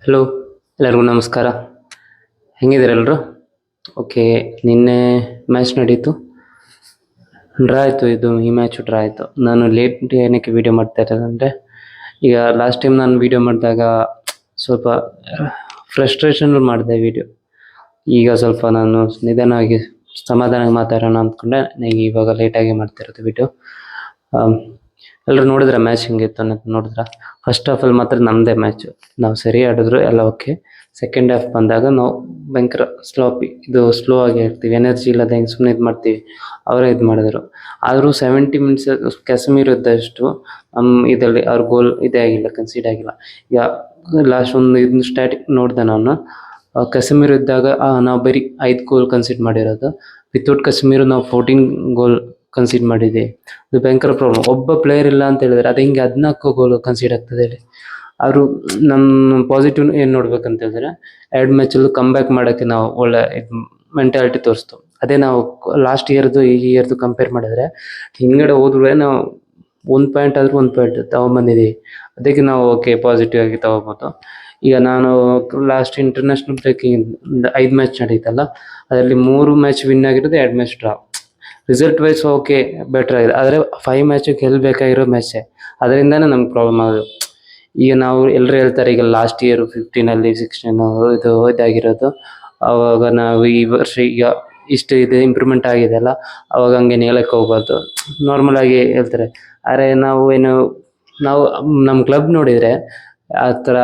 Hello, ಎಲ್ಲರಿಗೂ ನಮಸ್ಕಾರ. ಹೆಂಗಿದ್ದೀರ ಎಲ್ಲರೂ? ಓಕೆ, ನಿನ್ನೆ ಮ್ಯಾಚ್ ನಡೀತು, ಡ್ರಾ ಆಯಿತು. ಈ ಮ್ಯಾಚು ಡ್ರಾ ಆಯಿತು. ನಾನು ಲೇಟ್ ಏನಕ್ಕೆ ವೀಡಿಯೋ ಮಾಡ್ತಾ ಇರೋದಂದರೆ, ಈಗ ಲಾಸ್ಟ್ ಟೈಮ್ ನಾನು ವೀಡಿಯೋ ಮಾಡಿದಾಗ ಸ್ವಲ್ಪ ಫ್ರಸ್ಟ್ರೇಷನ್ ಮಾಡಿದೆ ವೀಡಿಯೋ. ಈಗ ಸ್ವಲ್ಪ ನಾನು ನಿಧಾನವಾಗಿ ಸಮಾಧಾನವಾಗಿ ಮಾತಾಡೋಣ ಅಂದ್ಕೊಂಡೆ. ಇವಾಗ ಲೇಟಾಗಿ ಮಾಡ್ತಿರೋದು ವೀಡಿಯೋ. ಎಲ್ಲರೂ ನೋಡಿದ್ರೆ ಮ್ಯಾಚ್ ಹೆಂಗಿತ್ತು ಅನ್ನೋದು ನೋಡಿದ್ರ? ಫಸ್ಟ್ ಹಾಫಲ್ಲಿ ಮಾತ್ರ ನಮ್ಮದೇ ಮ್ಯಾಚು, ನಾವು ಸರಿ ಆಡಿದ್ರು ಎಲ್ಲ ಓಕೆ. ಸೆಕೆಂಡ್ ಹಾಫ್ ಬಂದಾಗ ನಾವು ಭಯಂಕರ ಸ್ಲೋ ಆಗಿ ಆಡ್ತೀವಿ, ಎನರ್ಜಿ ಇಲ್ಲದೆ ಹೆಂಗೆ ಸುಮ್ಮನೆ ಇದು ಮಾಡ್ತೀವಿ, ಅವರೇ ಇದು ಮಾಡಿದ್ರು. ಆದರೂ 70 ಮಿನಿಟ್ಸ್ ಕ್ಯಾಸಮೀರ್ ಇದ್ದಷ್ಟು ಇದರಲ್ಲಿ ಅವ್ರ ಗೋಲ್ ಇದೇ ಆಗಿಲ್ಲ, ಕನ್ಸೀಡ್ ಆಗಿಲ್ಲ. ಈಗ ಲಾಸ್ಟ್ ಒಂದು ಇದನ್ನ ಸ್ಟ್ಯಾಟಿಕ್ ನೋಡಿದೆ ನಾನು. ಕಶ್ಮೀರ್ ಇದ್ದಾಗ ನಾವು ಬರೀ 5 ಗೋಲ್ ಕನ್ಸೀಡ್ ಮಾಡಿರೋದು. ವಿತೌಟ್ ಕಶ್ಮೀರ್ ನಾವು 14 ಗೋಲ್ ಕನ್ಸೀಡ್ ಮಾಡಿದ್ದೀವಿ. ಇದು ಭಯಂಕರ ಪ್ರಾಬ್ಲಮ್. ಒಬ್ಬ ಪ್ಲೇಯರ್ ಇಲ್ಲ ಅಂತ ಹೇಳಿದ್ರೆ ಅದು ಹಿಂಗೆ 14 ಗೋಲ್ ಕನ್ಸೀಡ್ ಆಗ್ತದೆ ಹೇಳಿ. ಅವರು ನಮ್ಮ ಪಾಸಿಟಿವ್ ಏನು ನೋಡ್ಬೇಕಂತ ಹೇಳಿದ್ರೆ, 2 ಮ್ಯಾಚಲ್ಲೂ ಕಮ್ ಬ್ಯಾಕ್ ಮಾಡೋಕ್ಕೆ ನಾವು ಒಳ್ಳೆ ಮೆಂಟಾಲಿಟಿ ತೋರಿಸ್ತು. ಅದೇ ನಾವು ಲಾಸ್ಟ್ ಇಯರ್ದು ಈ ಇಯರ್ದು ಕಂಪೇರ್ ಮಾಡಿದ್ರೆ, ಹಿಂಗಡೆ ಹೋದ್ರೆ ನಾವು 1 ಪಾಯಿಂಟ್ ಆದರೂ 1 ಪಾಯಿಂಟ್ ತಗೊಂಬಂದಿದ್ದೀವಿ. ಅದಕ್ಕೆ ನಾವು ಓಕೆ ಪಾಸಿಟಿವ್ ಆಗಿ ತಗೋಬೋದು. ಈಗ ನಾನು ಲಾಸ್ಟ್ ಇಂಟರ್ನ್ಯಾಷನಲ್ ಬ್ರೇಕಿಂಗ್ 5 ಮ್ಯಾಚ್ ನಡೀತಲ್ಲ, ಅದರಲ್ಲಿ 3 ಮ್ಯಾಚ್ ವಿನ್ ಆಗಿರೋದು, 2 match draw. Result wise okay better ಆಗಿದೆ, ಆದರೆ 5 ಮ್ಯಾಚು ಗೆಲ್ಲಬೇಕಾಗಿರೋ ಮ್ಯಾಚೇ. ಅದರಿಂದನೇ ನಮ್ಗೆ ಪ್ರಾಬ್ಲಮ್ ಆಗೋದು. ಈಗ ನಾವು ಎಲ್ಲರೂ ಹೇಳ್ತಾರೆ ಈಗ ಲಾಸ್ಟ್ ಇಯರ್ 15ಅಲ್ಲಿ 16 ಇದಾಗಿರೋದು, ಅವಾಗ ನಾವು ಈ ವರ್ಷ ಈಗ ಇಷ್ಟು ಇದೆ ಇಂಪ್ರೂವ್ಮೆಂಟ್ ಆಗಿದೆ ಅಲ್ಲ, ಅವಾಗ ಹಂಗೇನು ಹೇಳಕ್ಕೆ ಹೋಗ್ಬಾರ್ದು, ನಾರ್ಮಲ್ ಆಗಿ ಹೇಳ್ತಾರೆ. ಆದರೆ ನಾವು ನಮ್ಮ ಕ್ಲಬ್ ನೋಡಿದರೆ ಆ ಥರ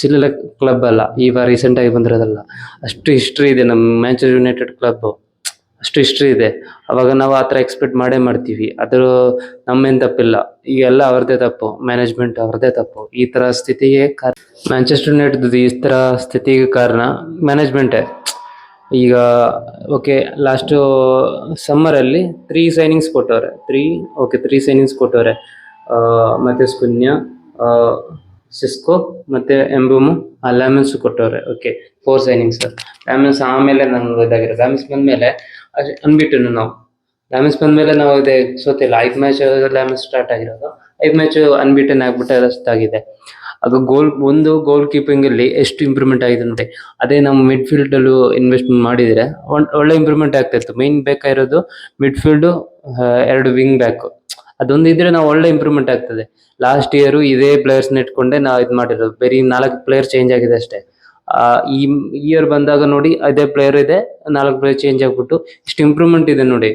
ಚಿಲ್ಲರೆ ಕ್ಲಬ್ ಅಲ್ಲ, ಈಗ ರೀಸೆಂಟಾಗಿ ಬಂದಿರೋದಲ್ಲ. ಅಷ್ಟು ಹಿಸ್ಟ್ರಿ ಇದೆ ನಮ್ಮ ಮ್ಯಾಂಚೆಸ್ಟರ್ ಯುನೈಟೆಡ್ ಕ್ಲಬ್ಬು, ಅಷ್ಟು ಹಿಸ್ಟ್ರಿ ಇದೆ. ಅವಾಗ ನಾವು ಆ ಥರ ಎಕ್ಸ್ಪೆಕ್ಟ್ ಮಾಡ್ತೀವಿ. ಅದು ನಮ್ಮೇನು ತಪ್ಪಿಲ್ಲ, ಈಗೆಲ್ಲ ಅವ್ರದ್ದೇ ತಪ್ಪು, ಮ್ಯಾನೇಜ್ಮೆಂಟ್ ಅವ್ರದ್ದೇ ತಪ್ಪು. ಈ ಥರ ಸ್ಥಿತಿಗೆ ಮ್ಯಾಂಚೆಸ್ಟರ್ ಯುನೈಟೆಡ್ ಈ ಥರ ಸ್ಥಿತಿಗೆ ಕಾರಣ ಮ್ಯಾನೇಜ್ಮೆಂಟೇ. ಈಗ ಓಕೆ, ಲಾಸ್ಟು ಸಮ್ಮರಲ್ಲಿ 3 ಸೈನಿಂಗ್ಸ್ ಕೊಟ್ಟವ್ರೆ. 3 ಸೈನಿಂಗ್ಸ್ ಕೊಟ್ಟವ್ರೆ. ಮತೆಸ್ ಕುನ್ಯಾ, ಸಿಸ್ಕೋ ಮತ್ತು ಎಂಬುಮು, ಲ್ಯಾಮಿನ್ಸು ಕೊಟ್ಟವ್ರೆ. ಓಕೆ, 4 ಸೈನಿಂಗ್ಸ್. ಲ್ಯಾಮಿನ್ಸ್ ಆಮೇಲೆ ನಂಗೆ ಇದಾಗಿರೋ, ಲ್ಯಾಮಿನ್ಸ್ ಬಂದಮೇಲೆ ಅನ್ಬಿಟ್ಟು ನಾವು ಇದೇ ಸೋತಿಲ್ಲ. 5 ಮ್ಯಾಚ್ ಲ್ಯಾಮಿನ್ಸ್ ಸ್ಟಾರ್ಟ್ ಆಗಿರೋದು, 5 ಮ್ಯಾಚ್ ಅನ್ಬಿಟನ್ ಆಗ್ಬಿಟ್ಟು ಅಷ್ಟಾಗಿದೆ. ಅದು ಗೋಲ್ ಕೀಪಿಂಗಲ್ಲಿ ಎಷ್ಟು ಇಂಪ್ರೂವ್ಮೆಂಟ್ ಆಗಿದೆ ನೋಡಿ. ಅದೇ ನಾವು ಮಿಡ್ಫೀಲ್ಡಲ್ಲೂ ಇನ್ವೆಸ್ಟ್ಮೆಂಟ್ ಮಾಡಿದರೆ ಒಳ್ಳೆ ಇಂಪ್ರೂವ್ಮೆಂಟ್ ಆಗ್ತಾಯಿತ್ತು. ಮೇಯ್ನ್ ಬೇಕಾಗಿರೋದು ಮಿಡ್ಫೀಲ್ಡು, 2 ವಿಂಗ್ ಬ್ಯಾಕು, ಅದೊಂದು ಇದ್ರೆ ನಾವು ಒಳ್ಳೆ ಇಂಪ್ರೂವ್ಮೆಂಟ್ ಆಗ್ತದೆ. ಲಾಸ್ಟ್ ಇಯರು ಇದೇ ಪ್ಲೇಯರ್ಸ್ನ ಇಟ್ಕೊಂಡೆ ನಾವು ಇದು ಮಾಡಿರೋದು, ಬರೀ 4 ಪ್ಲೇಯರ್ ಚೇಂಜ್ ಆಗಿದೆ ಅಷ್ಟೇ. ಈ ಇಯರ್ ಬಂದಾಗ ನೋಡಿ ಅದೇ ಪ್ಲೇಯರ್ ಇದೆ, 4 ಪ್ಲೇಯರ್ ಚೇಂಜ್ ಆಗಿಬಿಟ್ಟು ಇಷ್ಟು ಇಂಪ್ರೂವ್ಮೆಂಟ್ ಇದೆ ನೋಡಿ.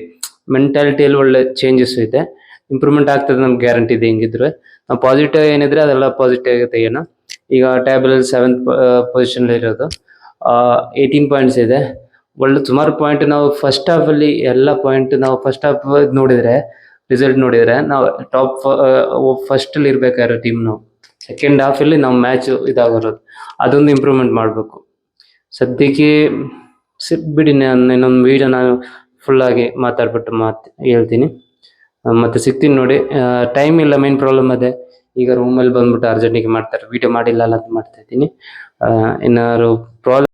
ಮೆಂಟಾಲಿಟಿಯಲ್ಲಿ ಒಳ್ಳೆ ಚೇಂಜಸ್ ಇದೆ, ಇಂಪ್ರೂವ್ಮೆಂಟ್ ಆಗ್ತದೆ, ನಮ್ಗೆ ಗ್ಯಾರಂಟಿ ಇದೆ. ಹಿಂಗಿದ್ರೆ ನಾವು ಪಾಸಿಟಿವ್ ಏನಿದ್ರೆ ಅದೆಲ್ಲ ಪಾಸಿಟಿವ್ ಆಗಿ ತೆಗೆಯೋಣ. ಈಗ ಟ್ಯಾಬಲಲ್ಲಿ 7th ಪೊಸಿಷನಲ್ಲಿ ಇರೋದು, 18 ಪಾಯಿಂಟ್ಸ್ ಇದೆ. ಒಳ್ಳೆ ಸುಮಾರು ಪಾಯಿಂಟ್ ನಾವು ಫಸ್ಟ್ ಹಾಫಲ್ಲಿ ಎಲ್ಲ ಪಾಯಿಂಟ್ ನಾವು ಫಸ್ಟ್ ಹಾಫ್ ನೋಡಿದರೆ, ರಿಸಲ್ಟ್ ನೋಡಿದರೆ ನಾವು ಟಾಪ್ ಫಸ್ಟಲ್ಲಿ ಇರಬೇಕಾಗಿರೋ ಟೀಮ್ ನಾವು. ಸೆಕೆಂಡ್ ಹಾಫಲ್ಲಿ ನಾವು ಮ್ಯಾಚ್ ಇದಾಗಿರೋದು, ಅದೊಂದು ಇಂಪ್ರೂವ್ಮೆಂಟ್ ಮಾಡಬೇಕು. ಸದ್ಯಕ್ಕೆ ಬಿಡಿ, ನಾನು ಇನ್ನೊಂದು ವೀಡಿಯೋ ನಾನು ಫುಲ್ಲಾಗಿ ಮಾತಾಡ್ಬಿಟ್ಟು ಹೇಳ್ತೀನಿ. ಮತ್ತು ಸಿಗ್ತೀನಿ ನೋಡಿ. ಟೈಮ್ ಇಲ್ಲ, ಮೇನ್ ಪ್ರಾಬ್ಲಮ್ ಅದೇ. ಈಗ ರೂಮಲ್ಲಿ ಬಂದ್ಬಿಟ್ಟು ಅರ್ಜೆಂಟಿಗೆ ಮಾಡ್ತಾರೆ, ವೀಡಿಯೋ ಮಾಡಿಲ್ಲ ಅಂತ ಮಾಡ್ತಾಯಿದ್ದೀನಿ. ಏನಾದ್ರು ಪ್ರಾಬ್ಲಮ್